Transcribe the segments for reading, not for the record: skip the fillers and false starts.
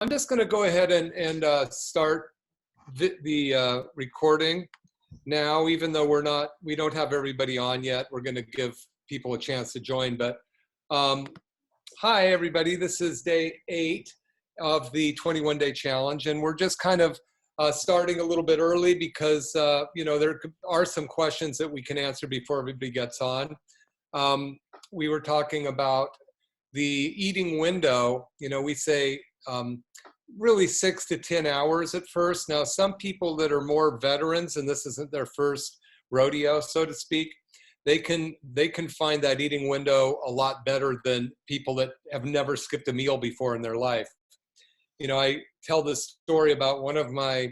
I'm just going to go ahead and start the recording now, even though we don't have everybody on yet. We're going to give people a chance to join. But hi, everybody. This is day 8 of the 21-day challenge, and we're just kind of starting a little bit early because there are some questions that we can answer before everybody gets on. We were talking about the eating window. We say really 6 to 10 hours at first. Now, some people that are more veterans, and this isn't their first rodeo, so to speak, they can find that eating window a lot better than people that have never skipped a meal before in their life. I tell this story about one of my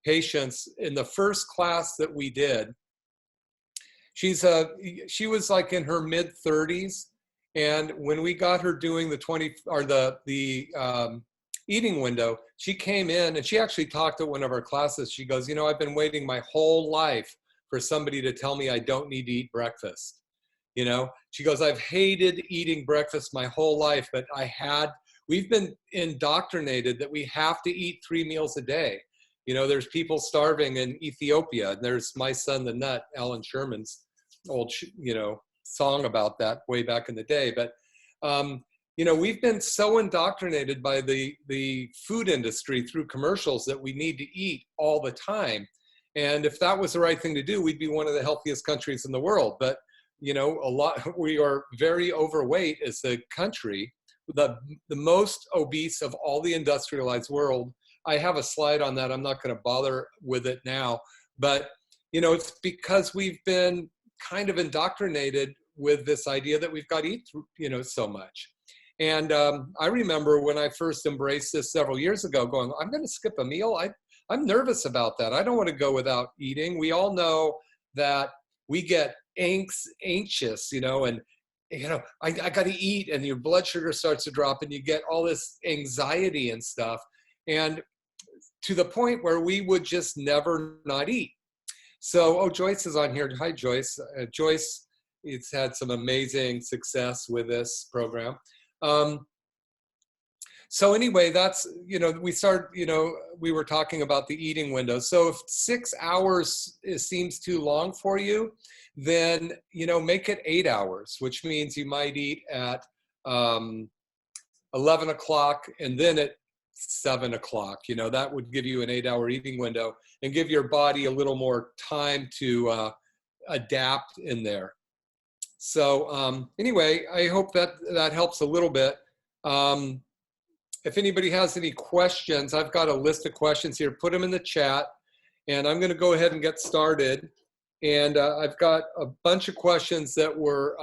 patients in the first class that we did. She was like in her mid 30s, and when we got her doing the eating window, she came in and she actually talked at one of our classes. She goes, I've been waiting my whole life for somebody to tell me I don't need to eat breakfast. She goes, I've hated eating breakfast my whole life, but we've been indoctrinated that we have to eat 3 meals a day. There's people starving in Ethiopia. There's My Son the Nut, Alan Sherman's old, song about that way back in the day. But, we've been so indoctrinated by the food industry through commercials that we need to eat all the time. And if that was the right thing to do, we'd be one of the healthiest countries in the world. But, we are very overweight as a country, the most obese of all the industrialized world. I have a slide on that. I'm not going to bother with it now. But, it's because we've been kind of indoctrinated with this idea that we've got to eat, so much. And I remember when I first embraced this several years ago going, I'm going to skip a meal. I'm nervous about that. I don't want to go without eating. We all know that we get anxious, and, I got to eat, and your blood sugar starts to drop and you get all this anxiety and stuff. And to the point where we would just never not eat. So, Joyce is on here. Hi, Joyce. Joyce, it's had some amazing success with this program. So anyway, that's, we were talking about the eating window. So if 6 hours seems too long for you, then, make it 8 hours, which means you might eat at 11 o'clock and then at 7 o'clock. That would give you an 8-hour eating window and give your body a little more time to adapt in there. So anyway, I hope that helps a little bit. If anybody has any questions, I've got a list of questions here. Put them in the chat, and I'm going to go ahead and get started. And I've got a bunch of questions that were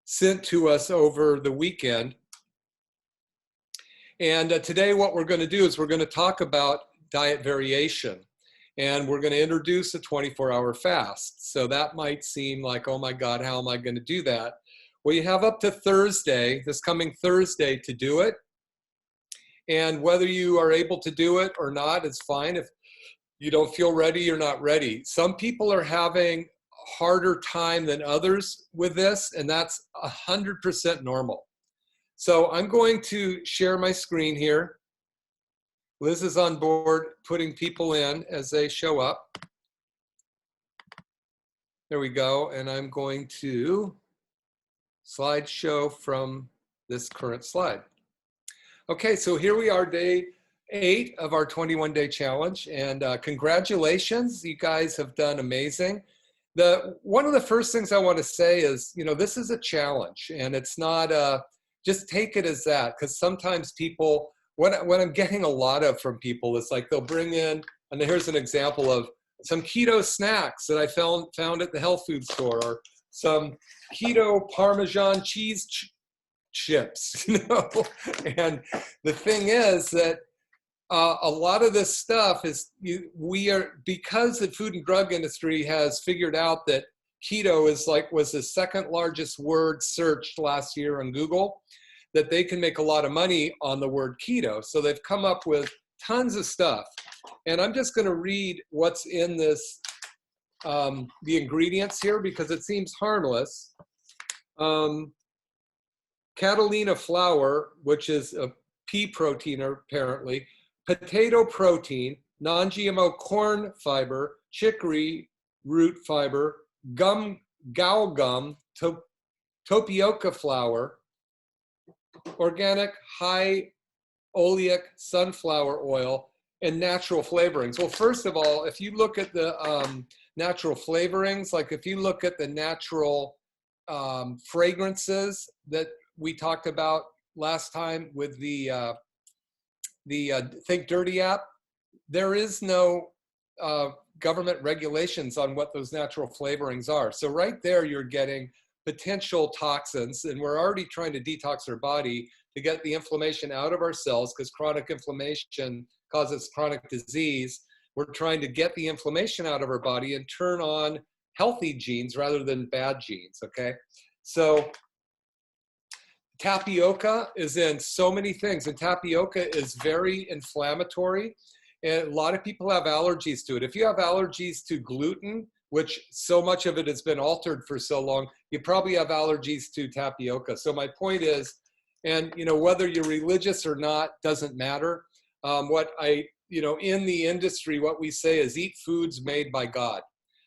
sent to us over the weekend. And today what we're going to do is we're going to talk about diet variation. And we're going to introduce a 24-hour fast. So that might seem like, oh my God, how am I going to do that? Well, you have up to Thursday, this coming Thursday, to do it. And whether you are able to do it or not is fine. If you don't feel ready, you're not ready. Some people are having a harder time than others with this, and that's 100% normal. So I'm going to share my screen here. Liz is on board putting people in as they show up. There we go. And I'm going to slideshow from this current slide. Okay, so here we are, day 8 of our 21-day challenge. And congratulations, you guys have done amazing. One of the first things I want to say is, this is a challenge, and it's not just take it as that, because sometimes people, what I'm getting a lot of from people is like they'll bring in, and here's an example of some keto snacks that I found at the health food store, or some keto Parmesan cheese chips, And the thing is that a lot of this stuff is, because the food and drug industry has figured out that keto was the second largest word searched last year on Google, that they can make a lot of money on the word keto. So they've come up with tons of stuff. And I'm just going to read what's in this, the ingredients here, because it seems harmless. Catalina flour, which is a pea protein apparently, potato protein, non-GMO corn fiber, chicory root fiber, gal gum, tapioca flour, organic high oleic sunflower oil, and natural flavorings. Well, first of all, if you look at the natural flavorings, like if you look at the natural fragrances that we talked about last time with the Think Dirty app, there is no government regulations on what those natural flavorings are. So right there, you're getting potential toxins, and we're already trying to detox our body to get the inflammation out of our cells, because chronic inflammation causes chronic disease. We're trying to get the inflammation out of our body and turn on healthy genes rather than bad genes, okay? So tapioca is in so many things, and tapioca is very inflammatory, and a lot of people have allergies to it. If you have allergies to gluten, which so much of it has been altered for so long, you probably have allergies to tapioca. So my point is, and whether you're religious or not doesn't matter. In the industry, what we say is eat foods made by God.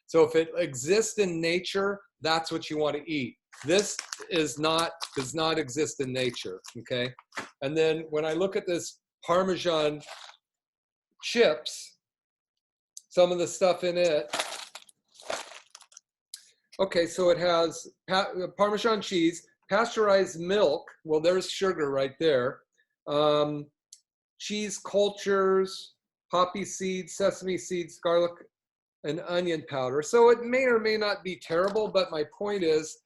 So if it exists in nature, that's what you want to eat. This does not exist in nature, okay? And then when I look at this Parmesan chips, some of the stuff in it, okay, so it has Parmesan cheese, pasteurized milk, well, there's sugar right there, cheese cultures, poppy seeds, sesame seeds, garlic, and onion powder. So it may or may not be terrible, but my point is,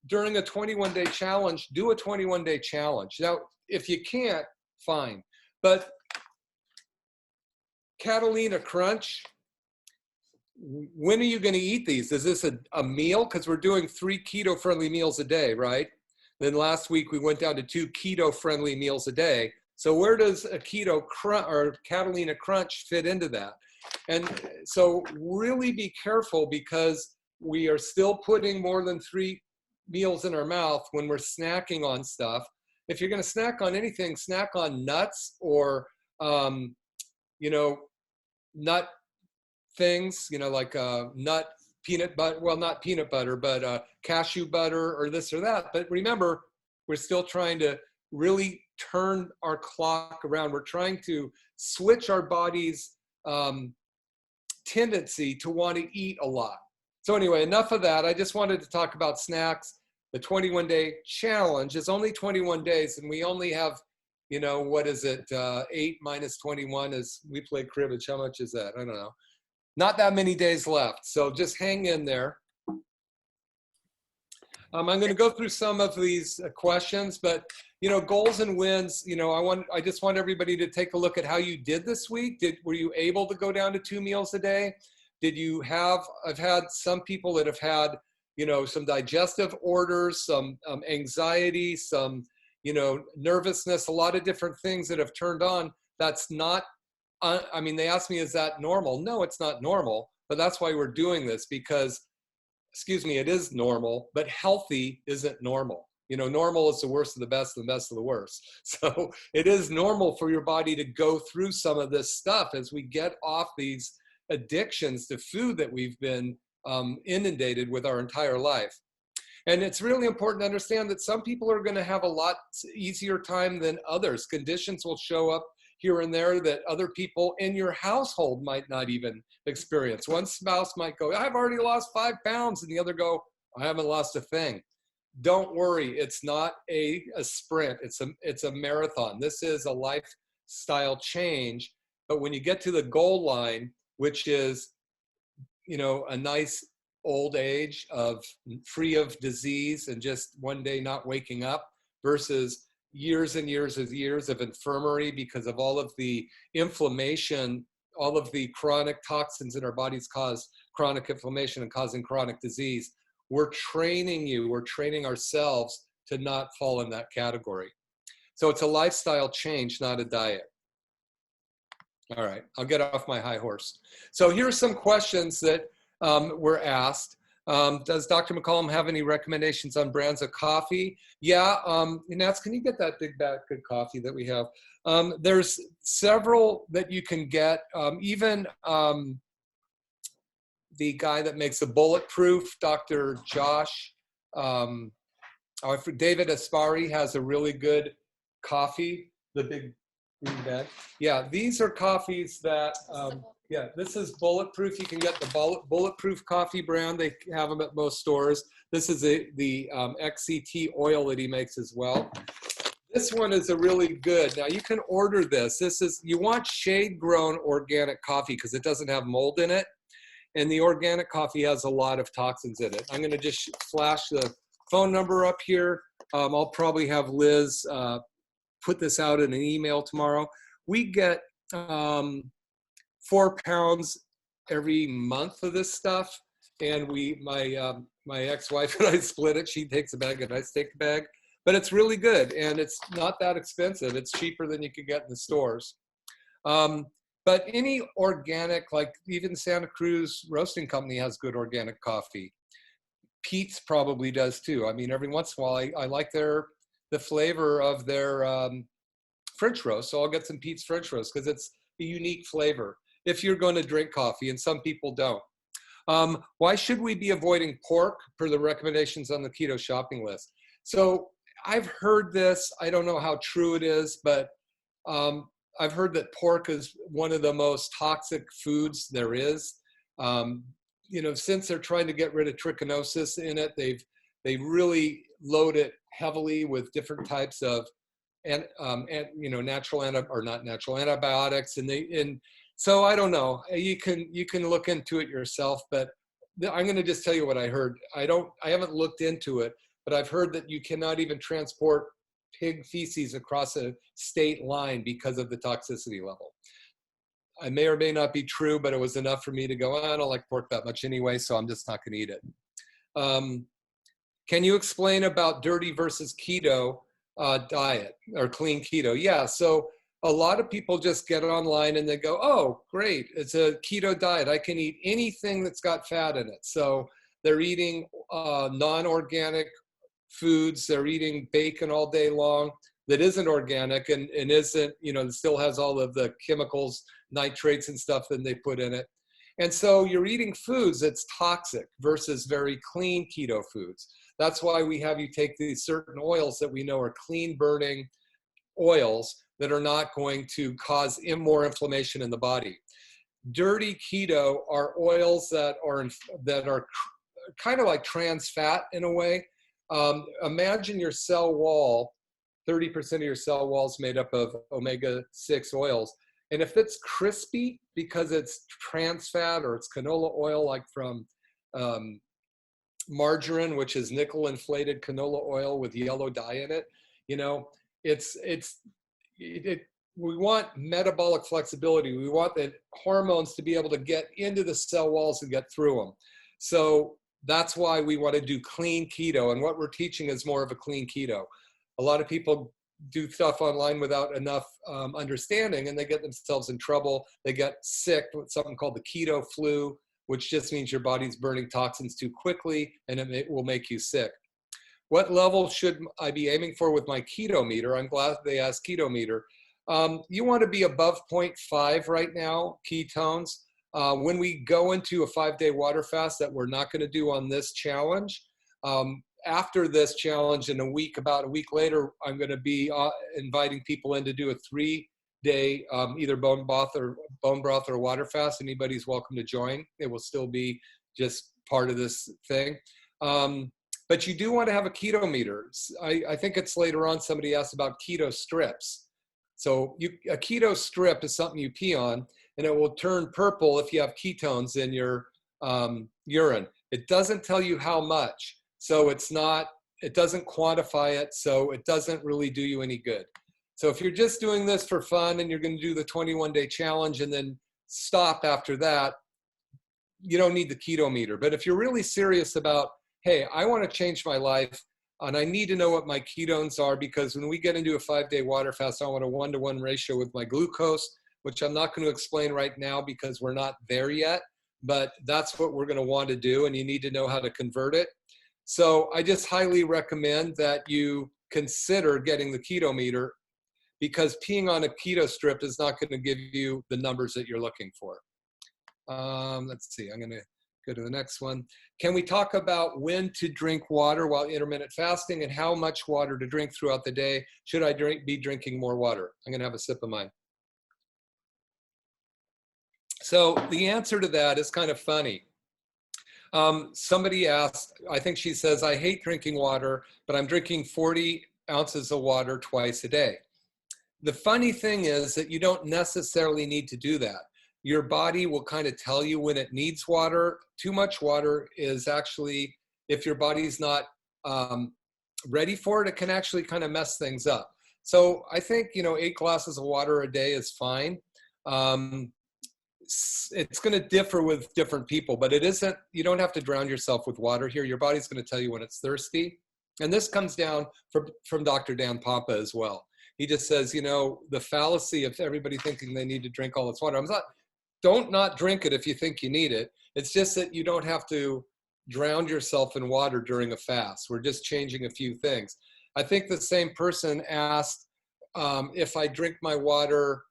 during a 21-day challenge, do a 21-day challenge. Now, if you can't, fine. But Catalina Crunch, when are you going to eat these? Is this a meal? Because we're doing 3 keto-friendly meals a day, right? Then last week we went down to 2 keto-friendly meals a day. So where does a keto crunch or Catalina Crunch fit into that? And so really be careful, because we are still putting more than 3 meals in our mouth when we're snacking on stuff. If you're going to snack on anything, snack on nuts or, nut things, like nut peanut butter, well, not peanut butter, but cashew butter or this or that. But remember, we're still trying to really turn our clock around. We're trying to switch our body's tendency to want to eat a lot. So anyway, enough of that. I just wanted to talk about snacks. The 21-day challenge is only 21 days, and we only have, what is it? 8 minus 21 is, we play cribbage. How much is that? I don't know. Not that many days left. So just hang in there. I'm going to go through some of these questions, but goals and wins. I just want everybody to take a look at how you did this week. Were you able to go down to 2 meals a day? I've had some people that have had, some digestive orders, some anxiety, some, nervousness, a lot of different things that have turned on. That's not, they asked me, is that normal? No, it's not normal, but that's why we're doing this, because, it is normal, but healthy isn't normal. Normal is the worst of the best and the best of the worst. So it is normal for your body to go through some of this stuff as we get off these addictions to food that we've been inundated with our entire life. And it's really important to understand that some people are going to have a lot easier time than others. Conditions will show up here and there that other people in your household might not even experience. One spouse might go, I've already lost 5 pounds, and the other go, I haven't lost a thing. Don't worry, it's not a sprint, it's a marathon. This is a lifestyle change, but when you get to the goal line, which is, a nice old age of free of disease and just one day not waking up, versus years and years of infirmary because of all of the inflammation, all of the chronic toxins in our bodies cause chronic inflammation and causing chronic disease. We're training ourselves to not fall in that category. So it's a lifestyle change, not a diet. All right, I'll get off my high horse. So here's some questions that were asked. Does Dr. McCollum have any recommendations on brands of coffee? Yeah, Nats, can you get that big bag of coffee that we have? There's several that you can get. Even the guy that makes the Bulletproof, Dr. Josh, David Aspari has a really good coffee, the big green bag. Yeah, these are coffees that, yeah, this is Bulletproof. You can get the Bulletproof coffee brand. They have them at most stores. This is the XCT oil that he makes as well. This one is a really good. Now you can order this. This is, you want shade grown organic coffee because it doesn't have mold in it. And the organic coffee has a lot of toxins in it. I'm gonna just flash the phone number up here. I'll probably have Liz put this out in an email tomorrow. We get 4 pounds every month of this stuff. And my ex-wife and I split it. She takes a bag and I take a bag. But it's really good and it's not that expensive. It's cheaper than you could get in the stores. But any organic, like even Santa Cruz Roasting Company has good organic coffee. Pete's probably does too. I mean, every once in a while, I like the flavor of their French roast. So I'll get some Pete's French roast because it's a unique flavor if you're going to drink coffee, and some people don't. Why should we be avoiding pork per the recommendations on the keto shopping list? So I've heard this. I don't know how true it is, but I've heard that pork is one of the most toxic foods there is. You know, since they're trying to get rid of trichinosis in it, they really load it heavily with different types of natural or not natural antibiotics, and so I don't know. You can look into it yourself, but I'm going to just tell you what I heard. I haven't looked into it, but I've heard that you cannot even transport pig feces across a state line because of the toxicity level. I may or may not be true, but it was enough for me to go, I don't like pork that much anyway, so I'm just not going to eat it. Can you explain about dirty versus keto diet or clean keto? Yeah, so a lot of people just get online and they go, oh, great, it's a keto diet. I can eat anything that's got fat in it. So they're eating non-organic foods. They're eating bacon all day long that isn't organic and isn't, still has all of the chemicals, nitrates and stuff that they put in it. And so you're eating foods that's toxic versus very clean keto foods. That's why we have you take these certain oils that we know are clean burning oils that are not going to cause more inflammation in the body. Dirty keto are oils that are kind of like trans fat in a way. Imagine your cell wall, 30% of your cell wall is made up of omega-6 oils. And if it's crispy because it's trans fat or it's canola oil, like from margarine, which is nickel inflated canola oil with yellow dye in it, we want metabolic flexibility. We want the hormones to be able to get into the cell walls and get through them. So that's why we want to do clean keto. And what we're teaching is more of a clean keto. A lot of people do stuff online without enough understanding, and they get themselves in trouble. They get sick with something called the keto flu, which just means your body's burning toxins too quickly, and it will make you sick. What level should I be aiming for with my keto meter? I'm glad they asked keto meter. You want to be above 0.5 right now, ketones. When we go into a 5-day water fast that we're not going to do on this challenge, after this challenge in about a week later, I'm going to be inviting people in to do a 3-day either bone broth or water fast. Anybody's welcome to join. It will still be just part of this thing. But you do want to have a keto meter. I think it's later on somebody asked about keto strips. So a keto strip is something you pee on, and it will turn purple if you have ketones in your urine. It doesn't tell you how much, so it doesn't quantify it, so it doesn't really do you any good. So if you're just doing this for fun and you're going to do the 21-day challenge and then stop after that, you don't need the keto meter. But if you're really serious about, hey, I want to change my life, and I need to know what my ketones are, because when we get into a 5-day water fast, I want a 1-to-1 ratio with my glucose, which I'm not going to explain right now because we're not there yet. but that's what we're going to want to do, and you need to know how to convert it. So I just highly recommend that you consider getting the keto meter, because peeing on a keto strip is not going to give you the numbers that you're looking for. Let's see, I'm going to go to the next one. Can we talk about when to drink water while intermittent fasting and how much water to drink throughout the day? Should I be drinking more water? I'm going to have a sip of mine. So the answer to that is kind of funny. Somebody asked, I think she says, I hate drinking water, but I'm drinking 40 ounces of water twice a day. The funny thing is that you don't necessarily need to do that. Your body will kind of tell you when it needs water. Too much water is actually, if your body's not ready for it, it can actually kind of mess things up. So I think, 8 glasses of water a day is fine. It's going to differ with different people, but it isn't, you don't have to drown yourself with water here. Your body's going to tell you when it's thirsty. And this comes down from Dr. Dan Papa as well. He just says, the fallacy of everybody thinking they need to drink all this water. Don't not drink it if you think you need it. It's just that you don't have to drown yourself in water during a fast. We're just changing a few things. I think the same person asked if I drink my water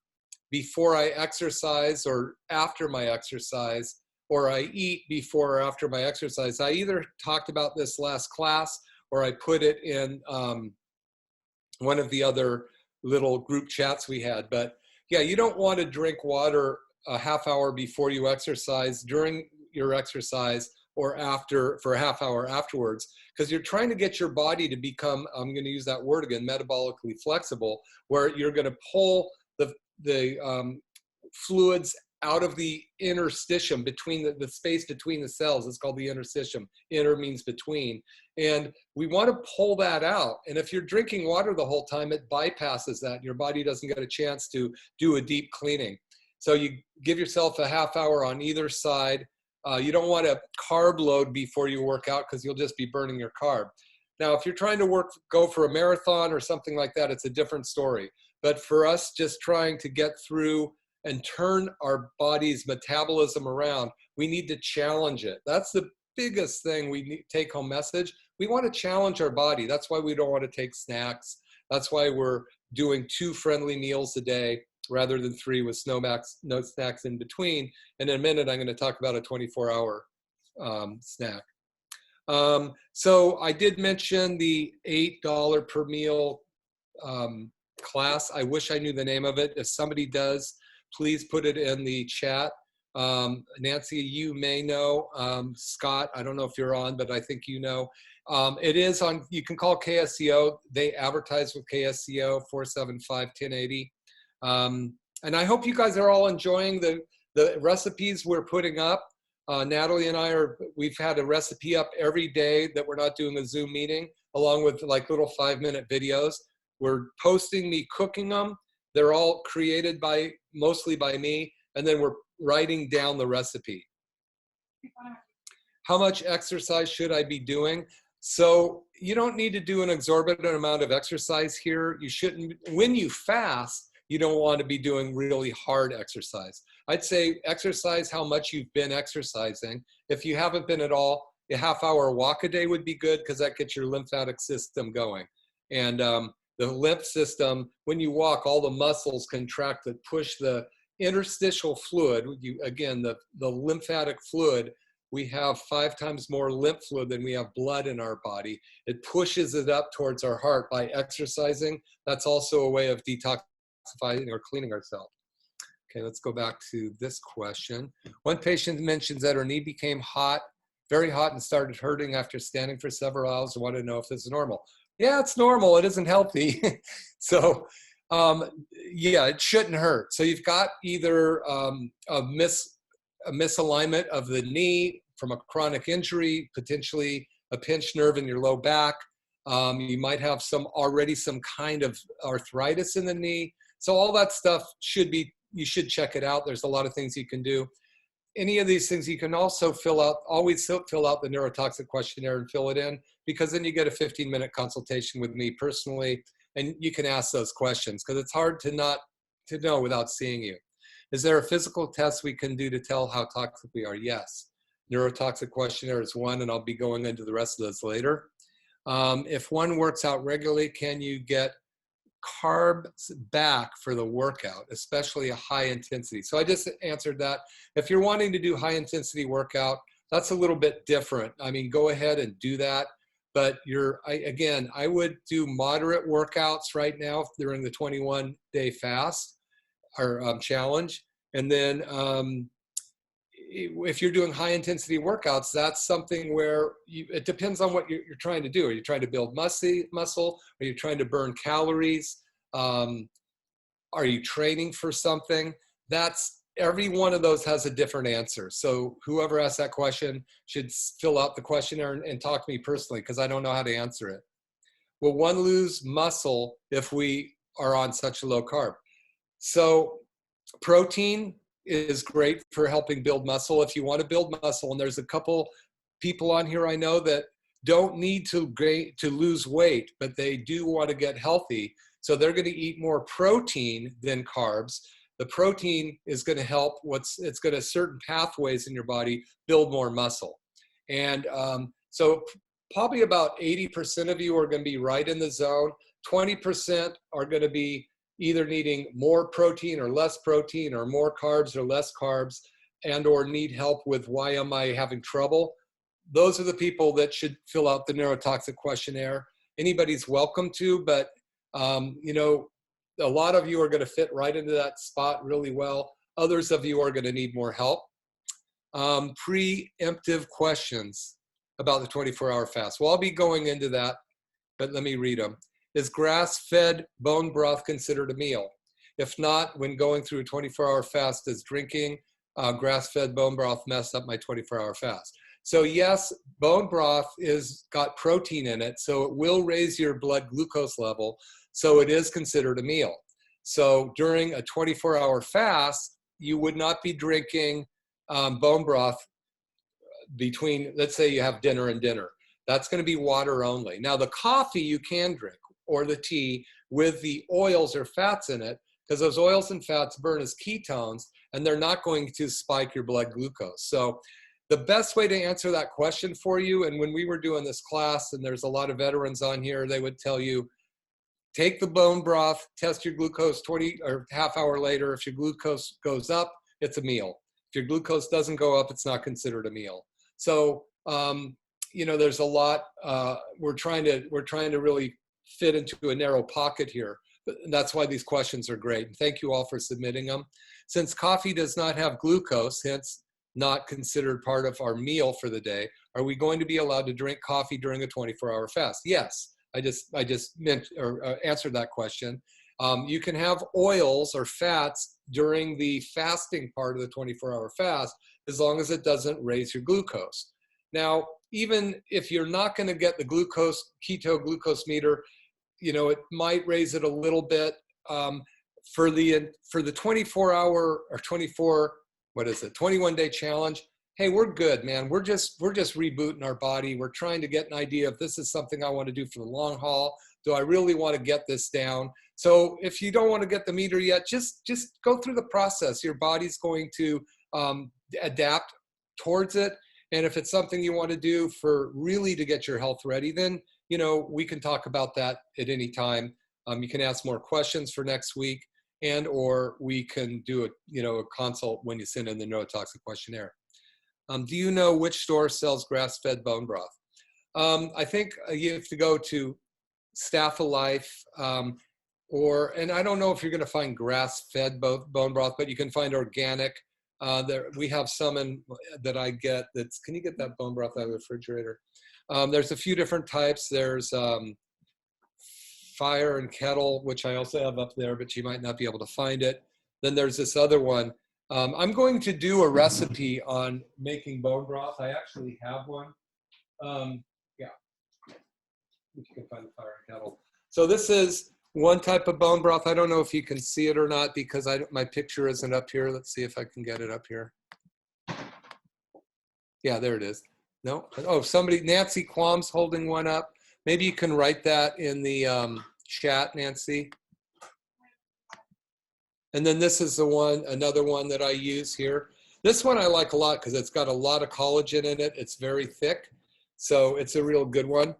before I exercise or after my exercise, or I eat before or after my exercise. I either talked about this last class or I put it in one of the other little group chats we had. But yeah, you don't want to drink water a half hour before you exercise, during your exercise, or after, for a half hour afterwards, because you're trying to get your body to become, I'm going to use that word again, metabolically flexible, where you're going to pull the fluids out of the interstitium, between the space between the cells. It's called the interstitium. Inter means between. And we want to pull that out. And if you're drinking water the whole time, it bypasses that. Your body doesn't get a chance to do a deep cleaning. So you give yourself a half hour on either side. You don't want to carb load before you work out, because you'll just be burning your carb. Now, if you're trying to go for a marathon or something like that, it's a different story. But for us, just trying to get through and turn our body's metabolism around, we need to challenge it. That's the biggest thing we need, take home message. We want to challenge our body. That's why we don't want to take snacks. That's why we're doing 2 friendly meals a day rather than 3 with no snacks in between. And in a minute, I'm going to talk about a 24-hour snack. So I did mention the $8 per meal class. I wish I knew the name of it. If somebody does, please put it in the chat. Nancy, you may know. Scott, I don't know if you're on, but I think you know. It is on, you can call KSCO. They advertise with KSCO 475-1080. And I hope you guys are all enjoying the recipes we're putting up. Natalie and I we've had a recipe up every day that we're not doing a Zoom meeting, along with like little 5-minute videos. We're posting me cooking them. They're all created mostly by me, and then we're writing down the recipe. How much exercise should I be doing? So you don't need to do an exorbitant amount of exercise here. You shouldn't, when you fast, you don't want to be doing really hard exercise. I'd say exercise how much you've been exercising. If you haven't been at all, a half-hour walk a day would be good, because that gets your lymphatic system going. And the lymph system, when you walk, all the muscles contract that push the interstitial fluid. Again, the lymphatic fluid, we have 5 times more lymph fluid than we have blood in our body. It pushes it up towards our heart by exercising. That's also a way of detoxifying or cleaning ourselves. Okay, let's go back to this question. One patient mentions that her knee became hot, very hot, and started hurting after standing for several hours. I want to know if this is normal. Yeah, it's normal. It isn't healthy. So, yeah, it shouldn't hurt. So you've got either a misalignment of the knee from a chronic injury, potentially a pinched nerve in your low back. You might have already some kind of arthritis in the knee. So all that stuff you should check it out. There's a lot of things you can do. Any of these things you can also always fill out the neurotoxic questionnaire and fill it in, because then you get a 15-minute consultation with me personally, and you can ask those questions, because it's hard to know without seeing you. Is there a physical test we can do to tell how toxic we are? Yes. Neurotoxic questionnaire is one, and I'll be going into the rest of those later. If one works out regularly, can you get carbs back for the workout, especially a high intensity? So I just answered that. If you're wanting to do high intensity workout, that's a little bit different. I mean, go ahead and do that. But again, I would do moderate workouts right now during the 21-day fast or challenge. And then if you're doing high intensity workouts, that's something where it depends on what you're trying to do. Are you trying to build muscle? Are you trying to burn calories? Are you training for something? Every one of those has a different answer. So whoever asked that question should fill out the questionnaire and talk to me personally, because I don't know how to answer it. Will one lose muscle if we are on such a low carb? So protein is great for helping build muscle. If you want to build muscle, and there's a couple people on here I know that don't need to lose weight, but they do want to get healthy. So they're going to eat more protein than carbs. The protein is going to help it's going to certain pathways in your body build more muscle. And so probably about 80% of you are going to be right in the zone. 20% are going to be either needing more protein or less protein, or more carbs or less carbs, and or need help with why am I having trouble. Those are the people that should fill out the neurotoxic questionnaire. Anybody's welcome to, but you know, a lot of you are going to fit right into that spot really well. Others of you are going to need more help. Preemptive questions about the 24-hour fast. Well, I'll be going into that, but let me read them. Is grass-fed bone broth considered a meal? If not, when going through a 24-hour fast, does drinking grass-fed bone broth mess up my 24-hour fast? So yes, bone broth got protein in it, so it will raise your blood glucose level. So it is considered a meal. So during a 24-hour fast, you would not be drinking bone broth between, let's say you have dinner and dinner. That's going to be water only. Now the coffee you can drink, or the tea with the oils or fats in it, because those oils and fats burn as ketones, and they're not going to spike your blood glucose. So the best way to answer that question for you, and when we were doing this class, and there's a lot of veterans on here, they would tell you, take the bone broth, test your glucose 20 or half hour later. If your glucose goes up, it's a meal. If your glucose doesn't go up, it's not considered a meal. So, you know, there's a lot, we're trying to really fit into a narrow pocket here. But that's why these questions are great. And thank you all for submitting them. Since coffee does not have glucose, hence not considered part of our meal for the day, are we going to be allowed to drink coffee during a 24-hour fast? Yes. I just answered that question. You can have oils or fats during the fasting part of the 24-hour fast, as long as it doesn't raise your glucose. Now, even if you're not going to get the keto glucose meter, you know, it might raise it a little bit. For the 24-hour or 21-day challenge, hey, we're good, man. We're just rebooting our body. We're trying to get an idea if this is something I want to do for the long haul. Do I really want to get this down? So if you don't want to get the meter yet, just go through the process. Your body's going to adapt towards it. And if it's something you want to do for really to get your health ready, then, you know, we can talk about that at any time. You can ask more questions for next week, and or we can do a consult when you send in the neurotoxic questionnaire. Do you know which store sells grass-fed bone broth? I think you have to go to Staff of Life, and I don't know if you're going to find grass-fed bone broth, but you can find organic. We have some that I get. Can you get that bone broth out of the refrigerator? There's a few different types. There's Fire and Kettle, which I also have up there, but you might not be able to find it. Then there's this other one. I'm going to do a recipe on making bone broth. I actually have one. Yeah, if you can find the Fire and Kettle. So this is one type of bone broth. I don't know if you can see it or not because my picture isn't up here. Let's see if I can get it up here. Yeah, there it is. No? Oh, Nancy Quam's holding one up. Maybe you can write that in the chat, Nancy. And then this is the one, another one that I use here. This one I like a lot because it's got a lot of collagen in it. It's very thick, so it's a real good one.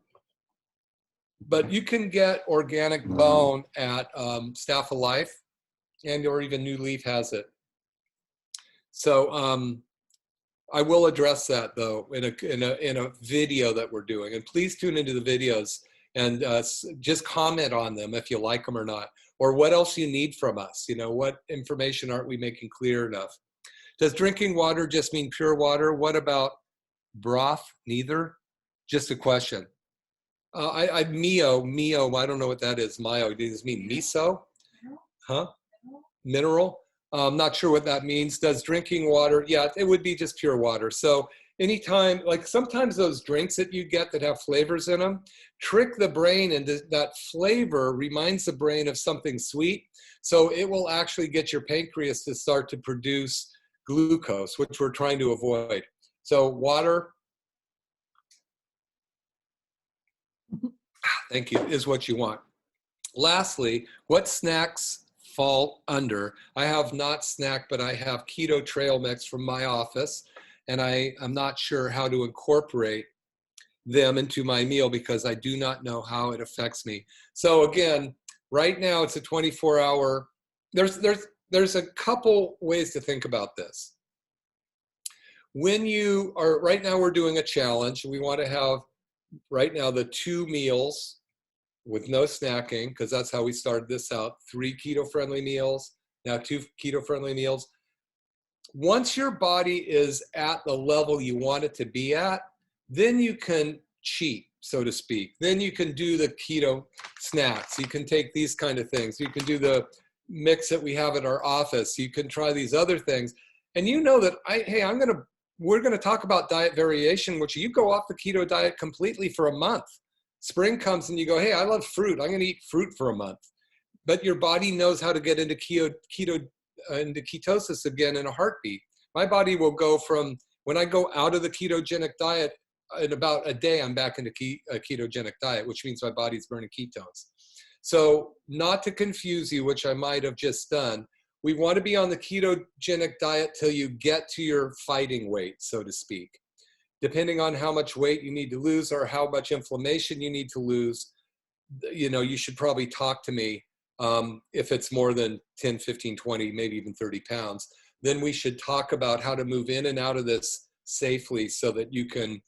But you can get organic bone at Staff of Life, and or even New Leaf has it. So I will address that though in a video that we're doing. And please tune into the videos and just comment on them if you like them or not, or what else you need from us. You know, what information aren't we making clear enough? Does drinking water just mean pure water? What about broth? Neither. Just a question. Mio, I don't know what that is. Mio, does this mean miso? Huh? Mineral? I'm not sure what that means. Does drinking water? Yeah, it would be just pure water. So anytime, like sometimes those drinks that you get that have flavors in them, trick the brain, and that flavor reminds the brain of something sweet. So it will actually get your pancreas to start to produce glucose, which we're trying to avoid. So water, thank you, is what you want. Lastly, what snacks fall under? I have not snack, but I have keto trail mix from my office, and I'm not sure how to incorporate them into my meal because I do not know how it affects me. So again, right now it's a 24-hour. There's a couple ways to think about this. When you are, right now we're doing a challenge. We want to have right now the 2 meals with no snacking, because that's how we started this out. 3 keto-friendly meals, now 2 keto-friendly meals. Once your body is at the level you want it to be at, then you can cheat, so to speak. Then you can do the keto snacks. You can take these kind of things. You can do the mix that we have at our office. You can try these other things. And you know that, we're gonna talk about diet variation, which you go off the keto diet completely for a month. Spring comes and you go, hey, I love fruit. I'm going to eat fruit for a month. But your body knows how to get into into ketosis again in a heartbeat. My body will go from, when I go out of the ketogenic diet, in about a day, I'm back into a ketogenic diet, which means my body's burning ketones. So not to confuse you, which I might have just done, we want to be on the ketogenic diet till you get to your fighting weight, so to speak. Depending on how much weight you need to lose or how much inflammation you need to lose, you know, you should probably talk to me. If it's more than 10, 15, 20, maybe even 30 pounds, then we should talk about how to move in and out of this safely so that you can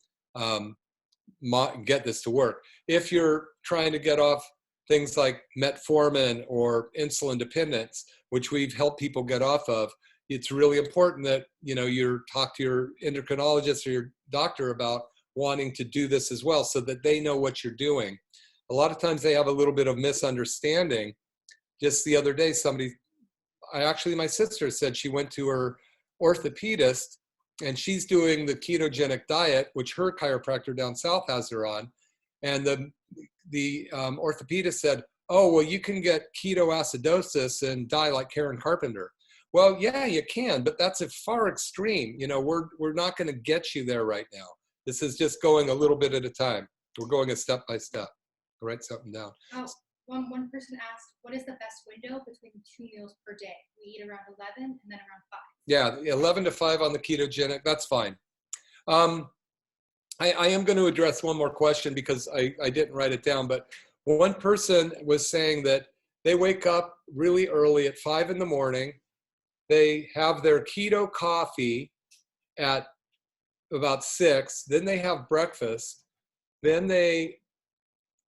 get this to work. If you're trying to get off things like metformin or insulin dependence, which we've helped people get off of, it's really important that, you know, you talk to your endocrinologist or your doctor about wanting to do this as well so that they know what you're doing. A lot of times they have a little bit of misunderstanding. Just the other day, my sister said she went to her orthopedist and she's doing the ketogenic diet, which her chiropractor down south has her on. And the orthopedist said, oh, well, you can get ketoacidosis and die like Karen Carpenter. Well, yeah, you can, but that's a far extreme. You know, we're not going to get you there right now. This is just going a little bit at a time. We're going a step by step. I'll write something down. Oh, one person asked, what is the best window between 2 meals per day? We eat around 11 and then around 5. Yeah, 11 to 5 on the ketogenic. That's fine. I am going to address one more question because I didn't write it down, but one person was saying that they wake up really early at 5 in the morning. They have their keto coffee at about 6. Then they have breakfast. Then they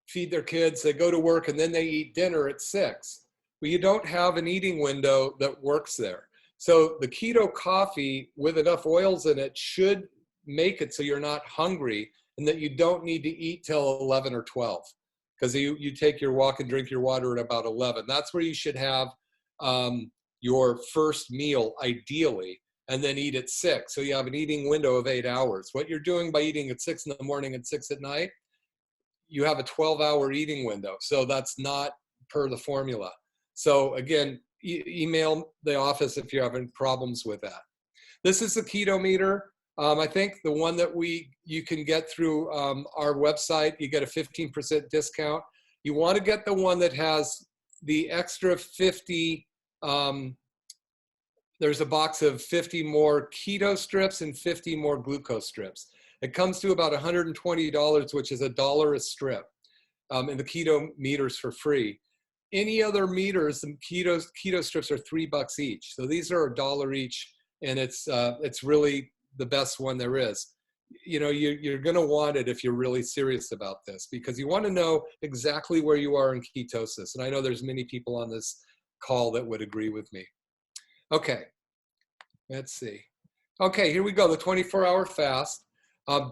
feed their kids. They go to work, and then they eat dinner at 6. Well, you don't have an eating window that works there. So the keto coffee with enough oils in it should make it so you're not hungry and that you don't need to eat till 11 or 12 because you take your walk and drink your water at about 11. That's where you should have your first meal ideally, and then eat at 6. So you have an eating window of 8 hours. What you're doing by eating at 6 in the morning and 6 at night, you have a 12-hour eating window. So that's not per the formula. So again, email the office if you're having problems with that. This is the keto meter. I think the one that you can get through our website, you get a 15% discount. You want to get the one that has the extra 50 there's a box of 50 more keto strips and 50 more glucose strips. It comes to about $120, which is $1 a strip. And the keto meters for free. Any other meters, the keto strips are $3 each. So these are $1 each, and it's really the best one there is. You know, you're going to want it if you're really serious about this, because you want to know exactly where you are in ketosis. And I know there's many people on this call that would agree with me. Okay, let's see. Okay, here we go, the 24-hour fast.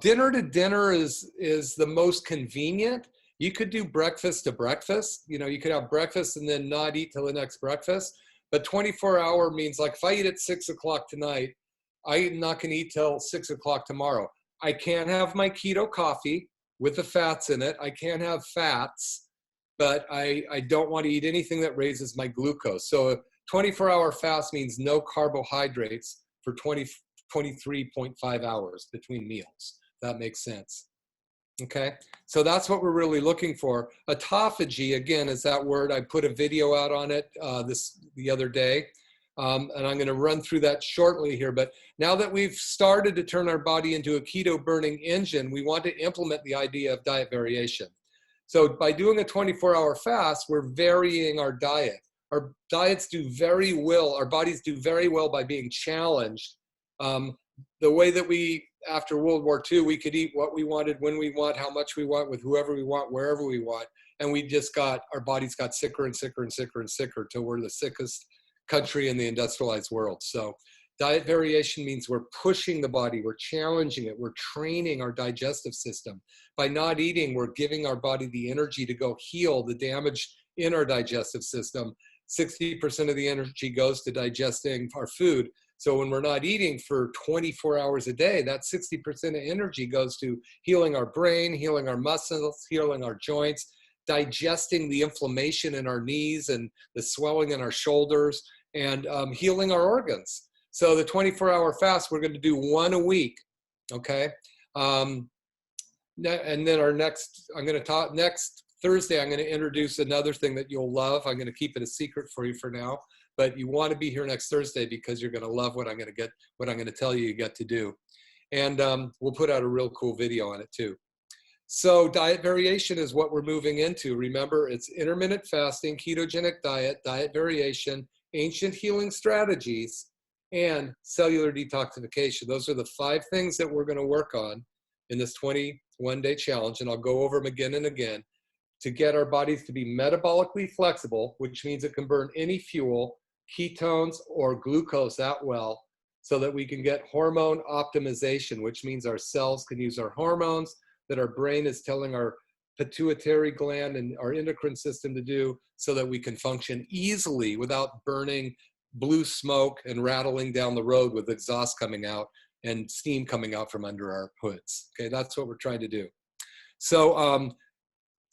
Dinner to dinner is the most convenient. You could do breakfast to breakfast. You know, you could have breakfast and then not eat till the next breakfast. But 24-hour means, like, if I eat at 6 o'clock tonight, I'm not going to eat till 6 o'clock tomorrow. I can't have my keto coffee with the fats in it. I can't have fats, but I don't want to eat anything that raises my glucose. So a 24-hour fast means no carbohydrates for 23.5 hours between meals. That makes sense. Okay, so that's what we're really looking for. Autophagy, again, is that word. I put a video out on it the other day, and I'm going to run through that shortly here. But now that we've started to turn our body into a keto burning engine, we want to implement the idea of diet variation. So by doing a 24-hour fast, we're varying our diet. Our diets do very well, our bodies do very well by being challenged. The way that we, after World War II, we could eat what we wanted, when we want, how much we want, with whoever we want, wherever we want. And we just our bodies got sicker and sicker and sicker and sicker till we're the sickest country in the industrialized world. So diet variation means we're pushing the body, we're challenging it, we're training our digestive system. By not eating, we're giving our body the energy to go heal the damage in our digestive system. 60% of the energy goes to digesting our food. So when we're not eating for 24 hours a day, that 60% of energy goes to healing our brain, healing our muscles, healing our joints, digesting the inflammation in our knees and the swelling in our shoulders, and healing our organs. So the 24-hour fast, we're going to do one a week, okay? And then next Thursday, I'm going to introduce another thing that you'll love. I'm going to keep it a secret for you for now. But you want to be here next Thursday because you're going to love what I'm going to tell you get to do. And we'll put out a real cool video on it too. So diet variation is what we're moving into. Remember, it's intermittent fasting, ketogenic diet, diet variation, ancient healing strategies, and cellular detoxification. Those are the 5 things that we're going to work on in this 21-day challenge. And I'll go over them again and again to get our bodies to be metabolically flexible, which means it can burn any fuel, ketones or glucose at will, so that we can get hormone optimization, which means our cells can use our hormones that our brain is telling our pituitary gland and our endocrine system to do, so that we can function easily without burning blue smoke and rattling down the road with exhaust coming out and steam coming out from under our hoods. Okay, that's what we're trying to do. So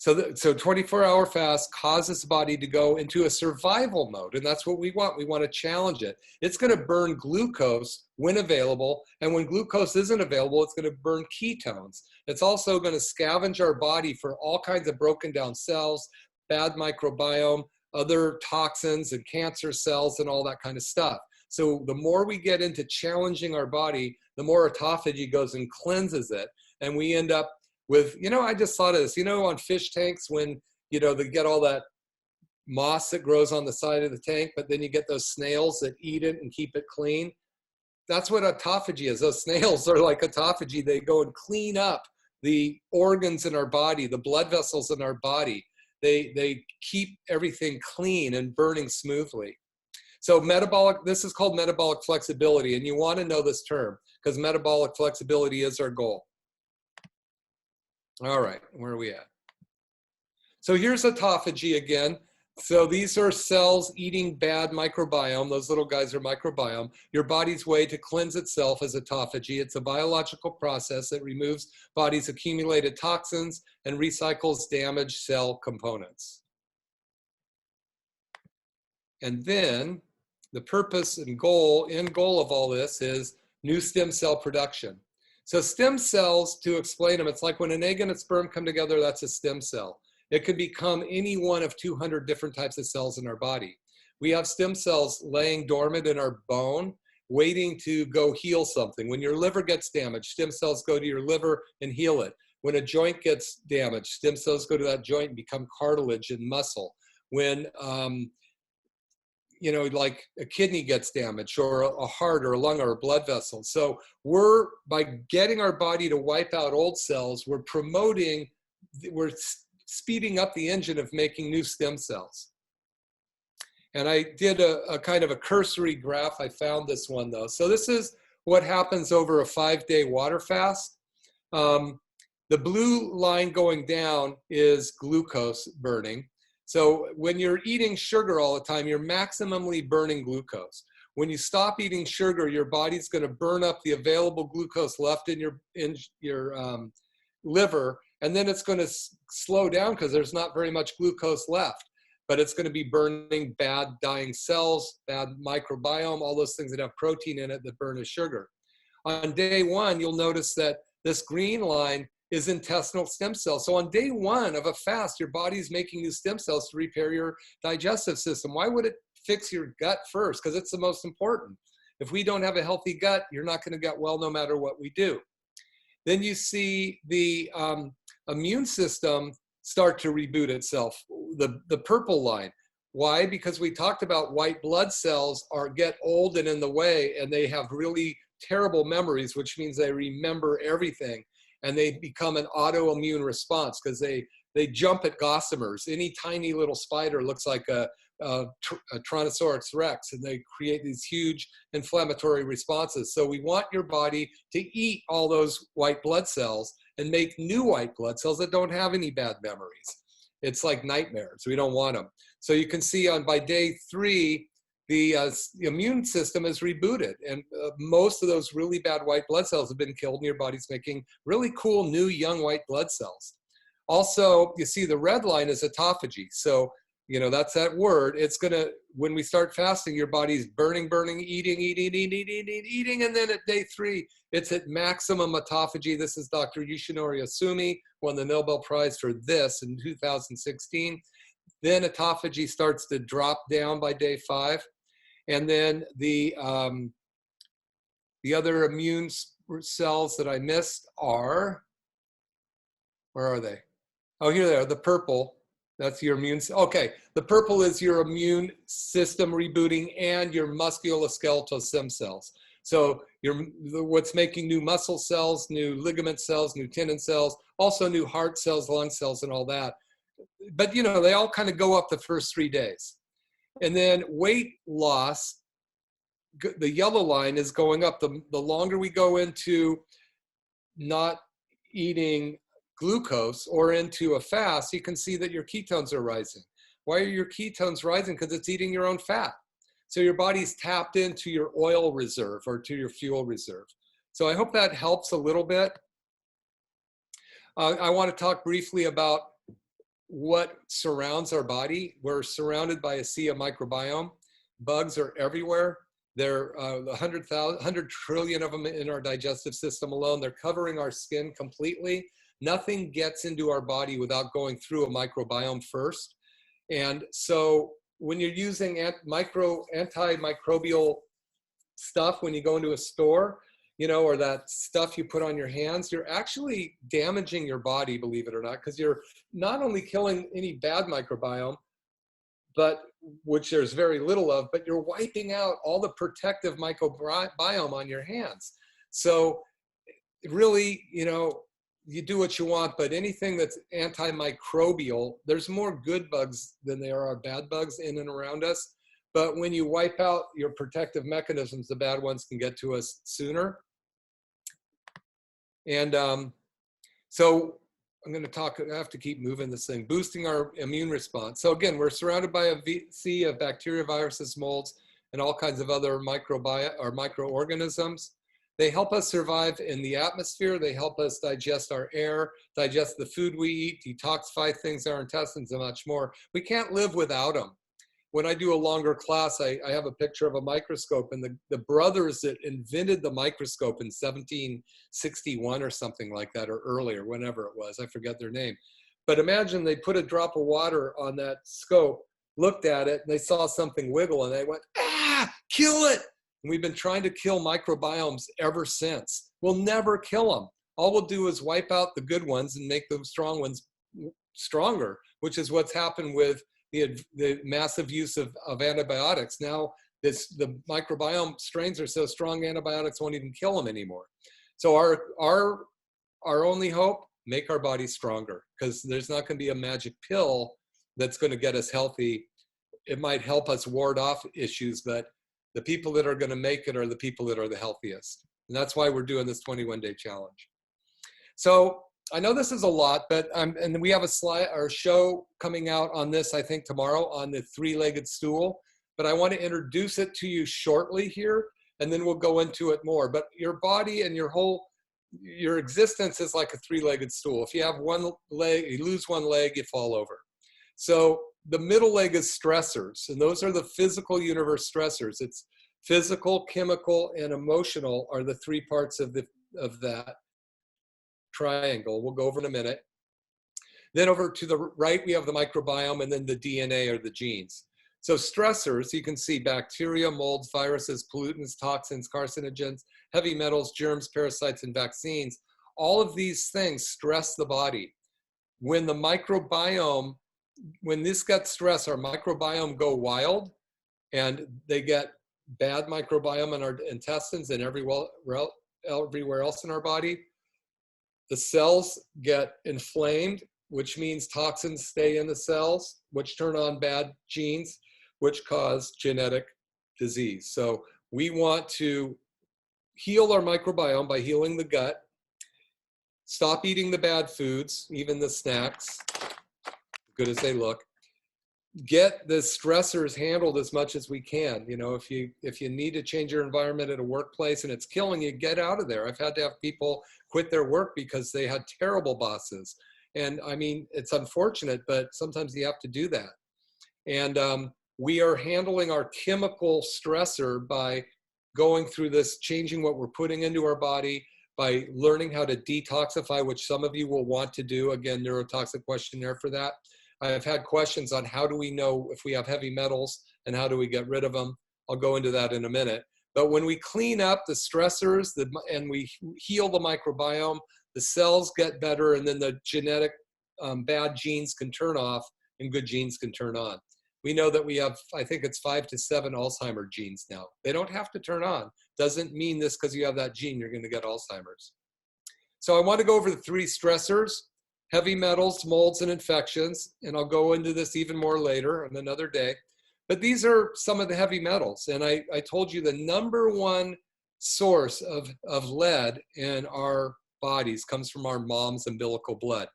24-hour fast causes the body to go into a survival mode, and that's what we want. We want to challenge it. It's going to burn glucose when available, and when glucose isn't available, it's going to burn ketones. It's also going to scavenge our body for all kinds of broken down cells, bad microbiome, other toxins and cancer cells and all that kind of stuff. So the more we get into challenging our body, the more autophagy goes and cleanses it, and we end up with, I just thought of this, on fish tanks when, they get all that moss that grows on the side of the tank, but then you get those snails that eat it and keep it clean. That's what autophagy is. Those snails are like autophagy. They go and clean up the organs in our body, the blood vessels in our body. They keep everything clean and burning smoothly. So this is called metabolic flexibility, and you want to know this term because metabolic flexibility is our goal. All right, where are we at? So here's autophagy again. So these are cells eating bad microbiome. Those little guys are microbiome. Your body's way to cleanse itself is autophagy. It's a biological process that removes body's accumulated toxins and recycles damaged cell components. And then the purpose and end goal of all this is new stem cell production. So stem cells, to explain them, it's like when an egg and a sperm come together, that's a stem cell. It can become any one of 200 different types of cells in our body. We have stem cells laying dormant in our bone, waiting to go heal something. When your liver gets damaged, stem cells go to your liver and heal it. When a joint gets damaged, stem cells go to that joint and become cartilage and muscle. When like a kidney gets damaged, or a heart or a lung or a blood vessel. So by getting our body to wipe out old cells, we're speeding up the engine of making new stem cells. And I did a kind of a cursory graph. I found this one though. So this is what happens over a 5-day water fast. The blue line going down is glucose burning. So when you're eating sugar all the time, you're maximally burning glucose. When you stop eating sugar, your body's going to burn up the available glucose left in your liver, and then it's going to slow down because there's not very much glucose left. But it's going to be burning bad dying cells, bad microbiome, all those things that have protein in it that burn as sugar. On day 1, you'll notice that this green line is intestinal stem cells. So on day 1 of a fast, your body's making new stem cells to repair your digestive system. Why would it fix your gut first? Because it's the most important. If we don't have a healthy gut, you're not going to get well no matter what we do. Then you see the immune system start to reboot itself, the purple line. Why? Because we talked about white blood cells get old and in the way, and they have really terrible memories, which means they remember everything. And they become an autoimmune response because they jump at gossamers. Any tiny little spider looks like a Tyrannosaurus Rex, and they create these huge inflammatory responses. So we want your body to eat all those white blood cells and make new white blood cells that don't have any bad memories. It's like nightmares. We don't want them. So you can see by day 3, the immune system is rebooted, and most of those really bad white blood cells have been killed, and your body's making really cool new young white blood cells. Also, you see the red line is autophagy. So, that's that word. It's when we start fasting, your body's burning, eating, and then at day 3, it's at maximum autophagy. This is Dr. Yoshinori Asumi, won the Nobel Prize for this in 2016. Then autophagy starts to drop down by day 5. And then the other immune cells that I missed are, where are they? Oh, here they are, the purple. That's your immune. Okay, the purple is your immune system rebooting and your musculoskeletal stem cells. So what's making new muscle cells, new ligament cells, new tendon cells, also new heart cells, lung cells, and all that. But they all kind of go up the first 3 days. And then weight loss, the yellow line is going up. The longer we go into not eating glucose or into a fast, you can see that your ketones are rising. Why are your ketones rising? Because it's eating your own fat. So your body's tapped into your oil reserve or to your fuel reserve. So I hope that helps a little bit. I want to talk briefly about what surrounds our body. We're surrounded by a sea of microbiome. Bugs are everywhere. There are 100 trillion of them in our digestive system alone. They're covering our skin completely. Nothing gets into our body without going through a microbiome first. And so when you're using antimicrobial stuff, when you go into a store, or that stuff you put on your hands, you're actually damaging your body, believe it or not, because you're not only killing any bad microbiome, which there's very little of, but you're wiping out all the protective microbiome on your hands. So really, you do what you want, but anything that's antimicrobial, there's more good bugs than there are bad bugs in and around us. But when you wipe out your protective mechanisms, the bad ones can get to us sooner. And so I'm going to talk, I have to keep moving this thing, boosting our immune response. So again, we're surrounded by a sea of bacteria, viruses, molds, and all kinds of other microorganisms. They help us survive in the atmosphere. They help us digest our air, digest the food we eat, detoxify things in our intestines, and much more. We can't live without them. When I do a longer class, I have a picture of a microscope, and the brothers that invented the microscope in 1761 or something like that, or earlier, whenever it was, I forget their name. But imagine they put a drop of water on that scope. looked at it and they saw something wiggle and they went, ah, kill it. And we've been trying to kill microbiomes ever since. We'll never kill them. All we'll do is wipe out the good ones and make the strong ones stronger, which is what's happened with the massive use of antibiotics. Now the microbiome strains are so strong, antibiotics won't even kill them anymore. So our only hope, make our bodies stronger, because there's not going to be a magic pill that's going to get us healthy. It might help us ward off issues, but the people that are going to make it are the people that are the healthiest. And that's why we're doing this 21-day challenge. So I know this is a lot, but and we have a slide or show coming out on this, I think tomorrow, on the three-legged stool, but I want to introduce it to you shortly here, and then we'll go into it more. But your body and your existence is like a three-legged stool. If you have one leg, you lose one leg, you fall over. So the middle leg is stressors, and those are the physical universe stressors. It's physical, chemical, and emotional are the three parts of that triangle. We'll go over in a minute. Then over to the right, we have the microbiome, and then the DNA or the genes. So stressors, you can see bacteria, molds, viruses, pollutants, toxins, carcinogens, heavy metals, germs, parasites, and vaccines. All of these things stress the body. When the microbiome, when this gets stressed, our microbiome go wild, and they get bad microbiome in our intestines and everywhere else in our body. The cells get inflamed, which means toxins stay in the cells, which turn on bad genes, which cause genetic disease. So we want to heal our microbiome by healing the gut, stop eating the bad foods, even the snacks, good as they look, get the stressors handled as much as we can. You know, if you need to change your environment at a workplace and it's killing you, get out of there. I've had to have people quit their work because they had terrible bosses. And I mean, it's unfortunate, but sometimes you have to do that. And we are handling our chemical stressor by going through this, changing what we're putting into our body, by learning how to detoxify, which some of you will want to do. Again, neurotoxic questionnaire for that. I've had questions on how do we know if we have heavy metals and how do we get rid of them. I'll go into that in a minute. But when we clean up the stressors and we heal the microbiome, the cells get better, and then the genetic bad genes can turn off and good genes can turn on. We know that we have, I think it's 5 to 7 Alzheimer's genes now. They don't have to turn on. Doesn't mean this because you have that gene, you're going to get Alzheimer's. So I want to go over the 3 stressors: heavy metals, molds, and infections. And I'll go into this even more later on another day. But these are some of the heavy metals. And I told you the #1 source of lead in our bodies comes from our mom's umbilical blood.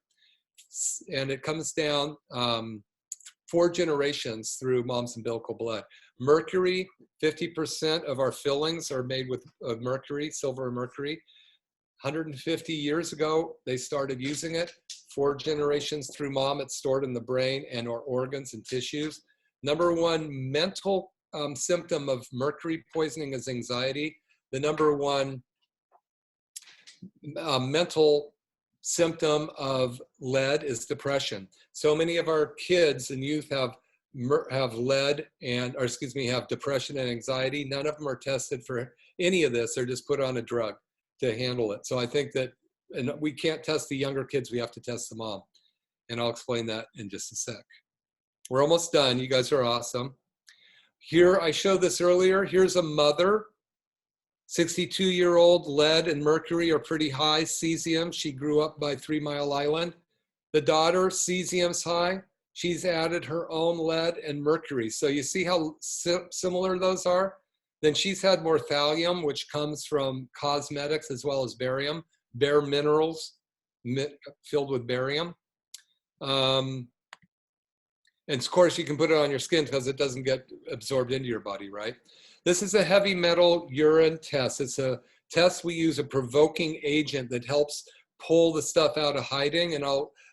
And it comes down 4 generations through mom's umbilical blood. Mercury, 50% of our fillings are made with mercury, silver and mercury. 150 years ago, they started using it. 4 generations through mom, it's stored in the brain and our organs and tissues. #1 mental symptom of mercury poisoning is anxiety. The #1 mental symptom of lead is depression. So many of our kids and youth have lead and, or excuse me, have depression and anxiety. None of them are tested for any of this. They're just put on a drug to handle it. So I think that, and we can't test the younger kids, we have to test the mom. And I'll explain that in just a sec. We're almost done. You guys are awesome. Here, I showed this earlier. Here's a mother, 62-year-old, lead and mercury are pretty high. Cesium, she grew up by 3 Mile Island. The daughter, cesium's high. She's added her own lead and mercury. So you see how similar those are? Then she's had more thallium, which comes from cosmetics, as well as barium, bare minerals filled with barium. And of course, you can put it on your skin because it doesn't get absorbed into your body, right? This is a heavy metal urine test. It's a test we use, a provoking agent that helps pull the stuff out of hiding. And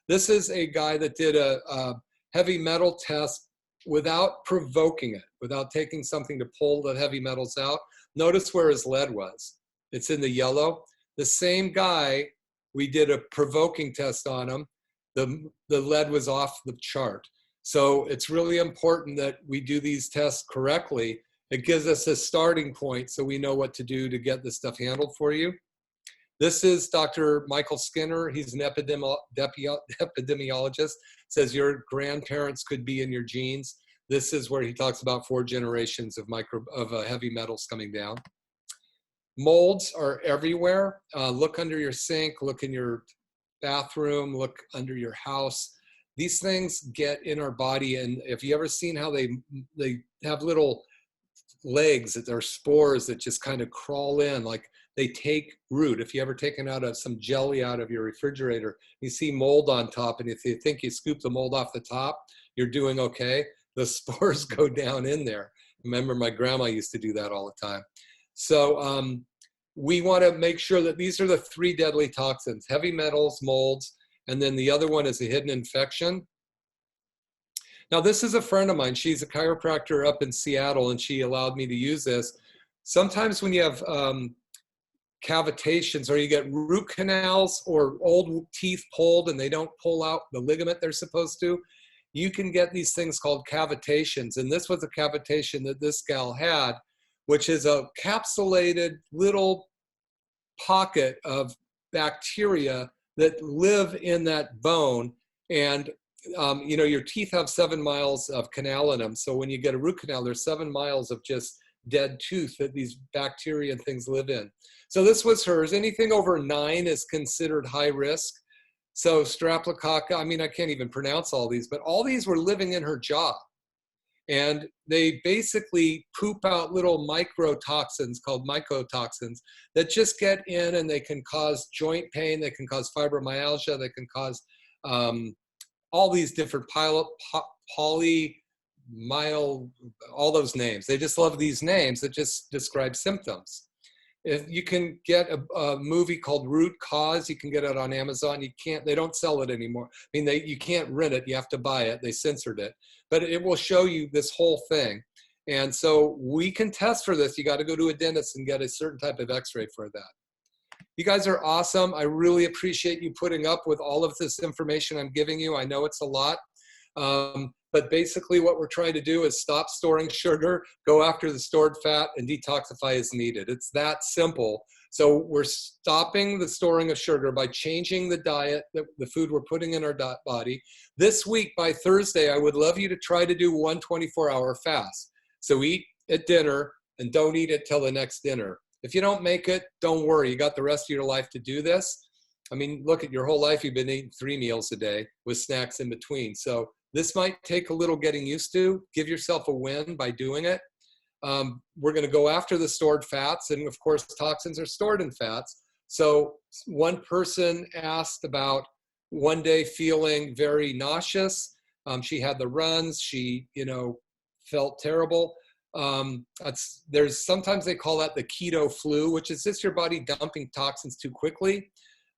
this is a guy that did a heavy metal test without provoking it, without taking something to pull the heavy metals out. Notice where his lead was. It's in the yellow. The same guy, we did a provoking test on him. The lead was off the chart. So it's really important that we do these tests correctly. It gives us a starting point so we know what to do to get this stuff handled for you. This is Dr. Michael Skinner. He's an epidemiologist. Says your grandparents could be in your genes. This is where he talks about 4 generations of heavy metals coming down. Molds are everywhere. Look under your sink, look in your bathroom, look under your house. These things get in our body, and if you ever seen how they have little legs that are spores that just kind of crawl in, like they take root. If you ever taken out some jelly out of your refrigerator, you see mold on top, and if you think you scoop the mold off the top, you're doing okay. The spores go down in there. Remember, my grandma used to do that all the time. So we want to make sure that these are the 3 deadly toxins: heavy metals, molds, and then the other one is a hidden infection. Now, this is a friend of mine. She's a chiropractor up in Seattle, and she allowed me to use this. Sometimes when you have cavitations, or you get root canals or old teeth pulled and they don't pull out the ligament they're supposed to, you can get these things called cavitations. And this was a cavitation that this gal had, which is a capsulated little pocket of bacteria that live in that bone. And you know, your teeth have 7 miles of canal in them. So when you get a root canal, there's 7 miles of just dead tooth that these bacteria and things live in. So this was hers. Anything over 9 is considered high risk. So Streptococcus, I mean, I can't even pronounce all these, but all these were living in her jaw. And they basically poop out little microtoxins called mycotoxins that just get in, and they can cause joint pain, they can cause fibromyalgia, they can cause all these different all those names. They just love these names that just describe symptoms. If you can get a movie called Root Cause, you can get it on Amazon. They don't sell it anymore. I mean, you can't rent it, you have to buy it. They censored it, but it will show you this whole thing. And so we can test for this. You got to go to a dentist and get a certain type of x-ray for that. You guys are awesome. I really appreciate you putting up with all of this information I'm giving you. I know it's a lot. But basically what we're trying to do is stop storing sugar, go after the stored fat, and detoxify as needed. It's that simple. So we're stopping the storing of sugar by changing the diet, the food we're putting in our body. This week, by Thursday, I would love you to try to do 1 24-hour fast. So eat at dinner and don't eat it till the next dinner. If you don't make it, don't worry. You got the rest of your life to do this. I mean, look at your whole life. You've been eating 3 meals a day with snacks in between. So this might take a little getting used to. Give yourself a win by doing it. We're going to go after the stored fats. And of course, toxins are stored in fats. So one person asked about one day feeling very nauseous. She had the runs. She, felt terrible. Sometimes they call that the keto flu, which is just your body dumping toxins too quickly.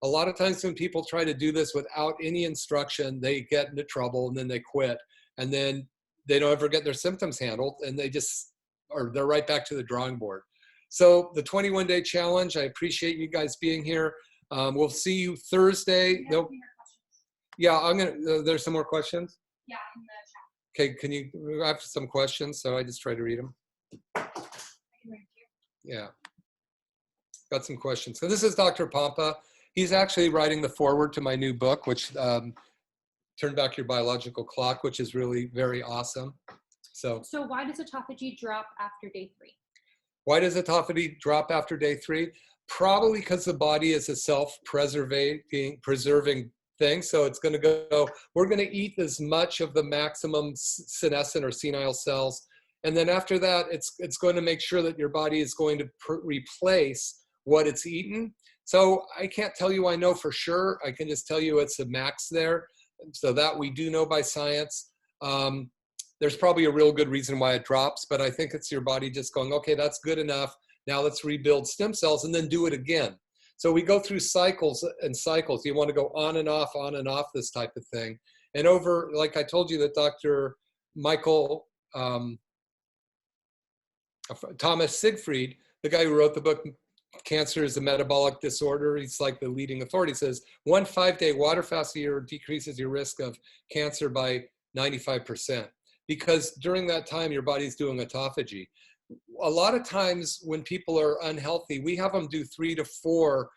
A lot of times when people try to do this without any instruction, they get into trouble and then they quit. And then they don't ever get their symptoms handled, and they're right back to the drawing board. So the 21-day challenge, I appreciate you guys being here. We'll see you Thursday. Yeah, there's some more questions? Yeah, in the chat. Okay, I have some questions, so I just try to read them. I can read you. Yeah, got some questions. So this is Dr. Pompa. He's actually writing the foreword to my new book, which Turn Back Your Biological Clock, which is really very awesome. So why does autophagy drop after day 3? Why does autophagy drop after day 3? Probably because the body is a self-preserving thing. So it's going to go, we're going to eat as much of the maximum senescent or senile cells. And then after that, it's going to make sure that your body is going to replace what it's eaten. So I can't tell you I know for sure. I can just tell you it's a max there. So that we do know by science. There's probably a real good reason why it drops, but I think it's your body just going, okay, that's good enough. Now let's rebuild stem cells and then do it again. So we go through cycles and cycles. You want to go on and off this type of thing. And like I told you that Dr. Michael Thomas Siegfried, the guy who wrote the book, Cancer is a Metabolic Disorder, he's like the leading authority, says 1 5-day water fast a year decreases your risk of cancer by 95%. Because during that time, your body's doing autophagy. A lot of times when people are unhealthy, we have them do 3 to 4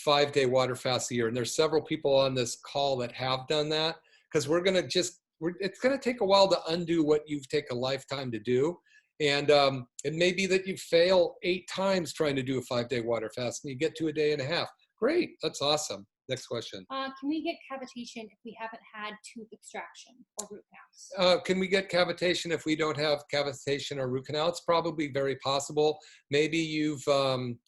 5-day water fasts a year. And there's several people on this call that have done that, because it's going to take a while to undo what you've taken a lifetime to do. And it may be that you fail 8 times trying to do a 5-day water fast and you get to a day and a half. Great. That's awesome. Next question. Can we get cavitation if we haven't had tooth extraction or root canals? Can we get cavitation if we don't have cavitation or root canal? It's probably very possible. Maybe you've been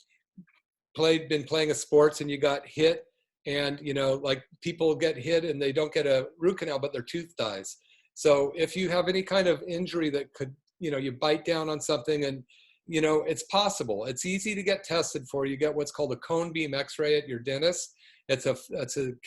playing a sports and you got hit, and like people get hit and they don't get a root canal, but their tooth dies. So if you have any kind of injury that could, you bite down on something and, it's possible. It's easy to get tested for. You get what's called a cone beam x-ray at your dentist. It's a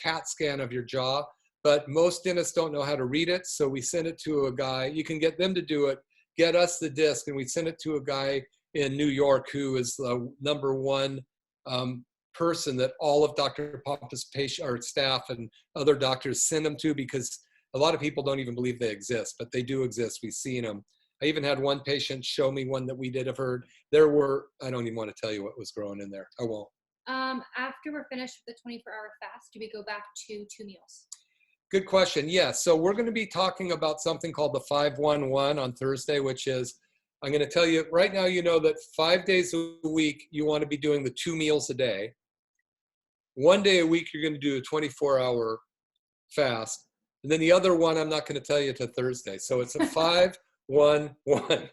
CAT scan of your jaw, but most dentists don't know how to read it. So we send it to a guy. You can get them to do it, get us the disc, and we send it to a guy in New York who is the #1 person that all of Dr. Pompa's patient or staff and other doctors send them to, because a lot of people don't even believe they exist, but they do exist. We've seen them. I even had one patient show me one that we did of her. I don't even want to tell you what was growing in there. I won't. After we're finished with the 24-hour fast, do we go back to 2 meals? Good question. Yes. So we're going to be talking about something called the 5-1-1 on Thursday, which is, I'm going to tell you right now, that 5 days a week, you want to be doing the 2 meals a day. 1 day a week, you're going to do a 24-hour fast. And then the other one, I'm not going to tell you till Thursday. So it's a 5-1-1.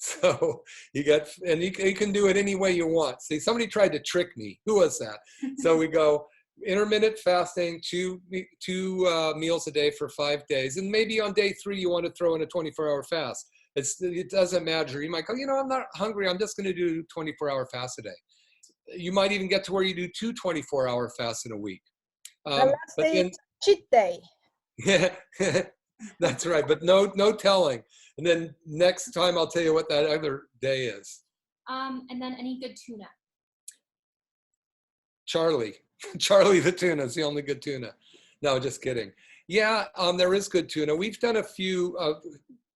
So you can do it any way you want. See, somebody tried to trick me. Who was that? So we go intermittent fasting, two meals a day for 5 days. And maybe on day 3, you want to throw in a 24-hour fast. It doesn't matter. You might go, I'm not hungry. I'm just going to do 24-hour fast a day. You might even get to where you do 2 24-hour fasts in a week. The last day is cheat day. Yeah, that's right. But no telling. And then next time I'll tell you what that other day is. And then any good tuna? Charlie the tuna is the only good tuna. No, just kidding. Yeah, there is good tuna. We've done a few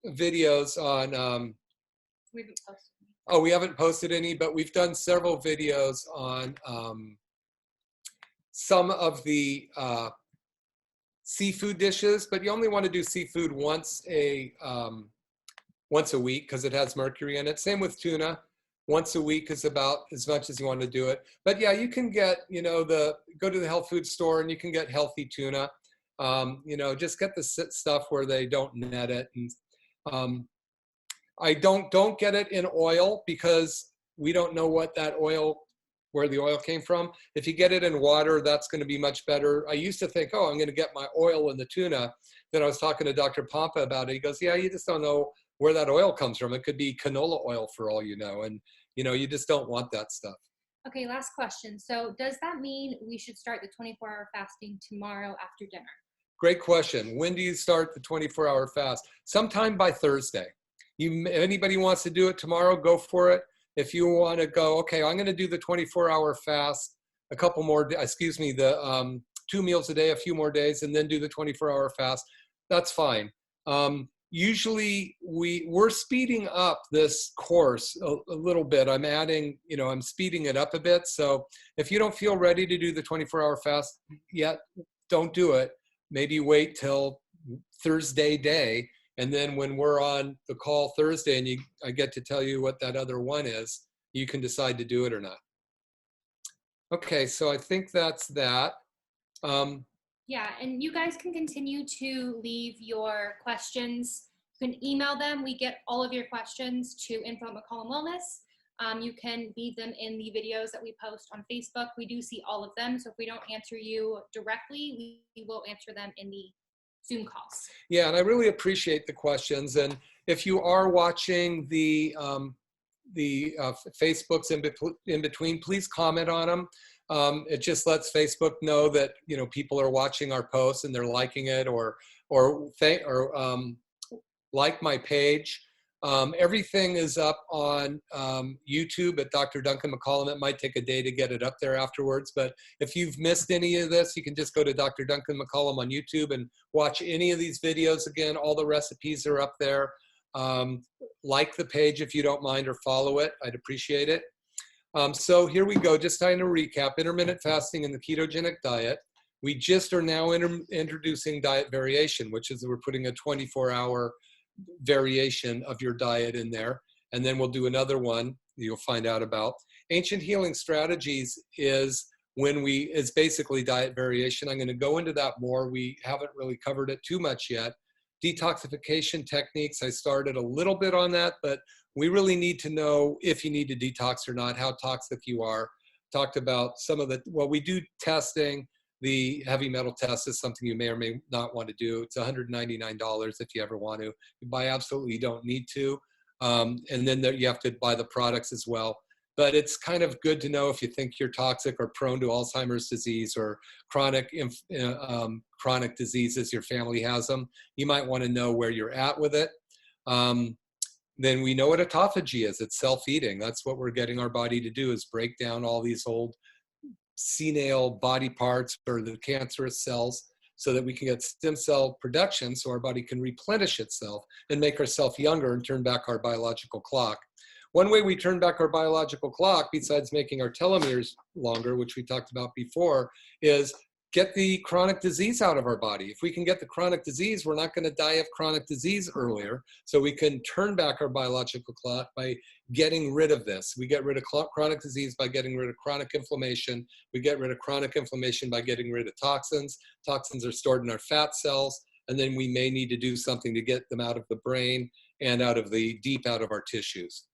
videos on. We haven't posted any. Oh, we haven't posted any, but we've done several videos on some of the seafood dishes, but you only want to do seafood once a week because it has mercury in it. Same with tuna. Once a week is about as much as you want to do it. But yeah, you can get, go to the health food store and you can get healthy tuna. Just get the stuff where they don't net it. And I don't get it in oil because we don't know where the oil came from. If you get it in water, that's going to be much better. I used to think, I'm going to get my oil in the tuna. Then I was talking to Dr. Pompa about it. He goes, yeah, you just don't know where that oil comes from. It could be canola oil for all you know. And, you just don't want that stuff. Okay, last question. So does that mean we should start the 24-hour fasting tomorrow after dinner? Great question. When do you start the 24-hour fast? Sometime by Thursday. Anybody wants to do it tomorrow, go for it. If you want to go, okay, I'm going to do the 24-hour fast, the 2 meals a day, a few more days, and then do the 24-hour fast. That's fine. Usually we're speeding up this course a little bit. I'm adding, I'm speeding it up a bit. So if you don't feel ready to do the 24-hour fast yet, don't do it. Maybe wait till Thursday day. And then when we're on the call Thursday and I get to tell you what that other one is, you can decide to do it or not. Okay, so I think that's that. Yeah, and you guys can continue to leave your questions. You can email them. We get all of your questions to info@McCollum Wellness. You can leave them in the videos that we post on Facebook. We do see all of them. So if we don't answer you directly, we will answer them in the Zoom calls. Yeah, and I really appreciate the questions. And if you are watching the Facebooks in between, please comment on them. It just lets Facebook know that people are watching our posts and they're liking it or like my page. Everything is up on YouTube at Dr. Duncan McCollum. It might take a day to get it up there afterwards, but if you've missed any of this, you can just go to Dr. Duncan McCollum on YouTube and watch any of these videos again. All the recipes are up there. Like the page if you don't mind, or follow it. I'd appreciate it. So here we go, just trying to recap: intermittent fasting and the ketogenic diet. We just are now introducing diet variation, which is we're putting a 24-hour variation of your diet in there. And then we'll do another one you'll find out about. Ancient healing strategies is basically diet variation. I'm going to go into that more. We haven't really covered it too much yet. Detoxification techniques, I started a little bit on that, but we really need to know if you need to detox or not, how toxic you are. Talked about some of we do testing. The heavy metal test is something you may or may not want to do. It's $199 if you ever want to. You don't need to. And then you have to buy the products as well. But it's kind of good to know if you think you're toxic or prone to Alzheimer's disease or chronic diseases, your family has them. You might want to know where you're at with it. Then we know what autophagy is. It's self-eating. That's what we're getting our body to do, is break down all these old senile body parts or the cancerous cells so that we can get stem cell production so our body can replenish itself and make ourselves younger and turn back our biological clock. One way we turn back our biological clock, besides making our telomeres longer, which we talked about before, is get the chronic disease out of our body. If we can get the chronic disease, we're not going to die of chronic disease earlier. So we can turn back our biological clock by getting rid of this. We get rid of chronic disease by getting rid of chronic inflammation. We get rid of chronic inflammation by getting rid of toxins. Toxins are stored in our fat cells, and then we may need to do something to get them out of the brain and deep out of our tissues.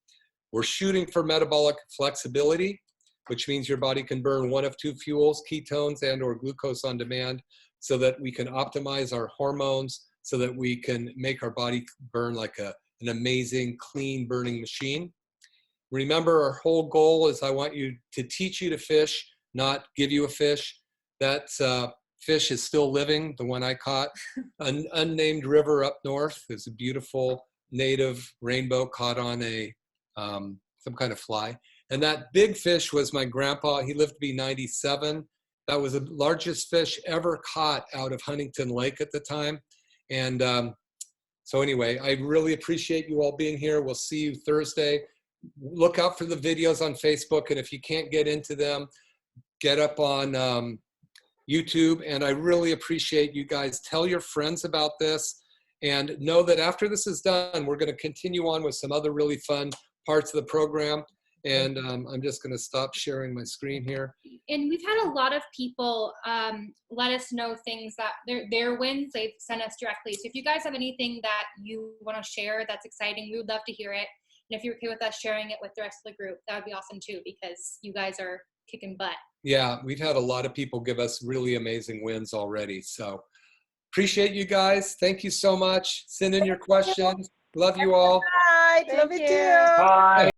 We're shooting for metabolic flexibility, which means your body can burn one of two fuels, ketones and or glucose on demand, so that we can optimize our hormones, so that we can make our body burn like an amazing, clean burning machine. Remember, our whole goal is I want you to teach you to fish, not give you a fish. That fish is still living, the one I caught. An unnamed river up north. There's a beautiful native rainbow caught on some kind of fly. And that big fish was my grandpa. He lived to be 97. That was the largest fish ever caught out of Huntington Lake at the time. And so anyway, I really appreciate you all being here. We'll see you Thursday. Look out for the videos on Facebook. And if you can't get into them, get up on YouTube. And I really appreciate you guys. Tell your friends about this. And know that after this is done, we're going to continue on with some other really fun parts of the program. And I'm just going to stop sharing my screen here. And we've had a lot of people let us know things that their wins they've sent us directly. So if you guys have anything that you want to share that's exciting, we would love to hear it. And if you're okay with us sharing it with the rest of the group, that would be awesome too, because you guys are kicking butt. Yeah, we've had a lot of people give us really amazing wins already. So appreciate you guys. Thank you so much. Send in your questions. Love you all. Bye. Love you too. Bye.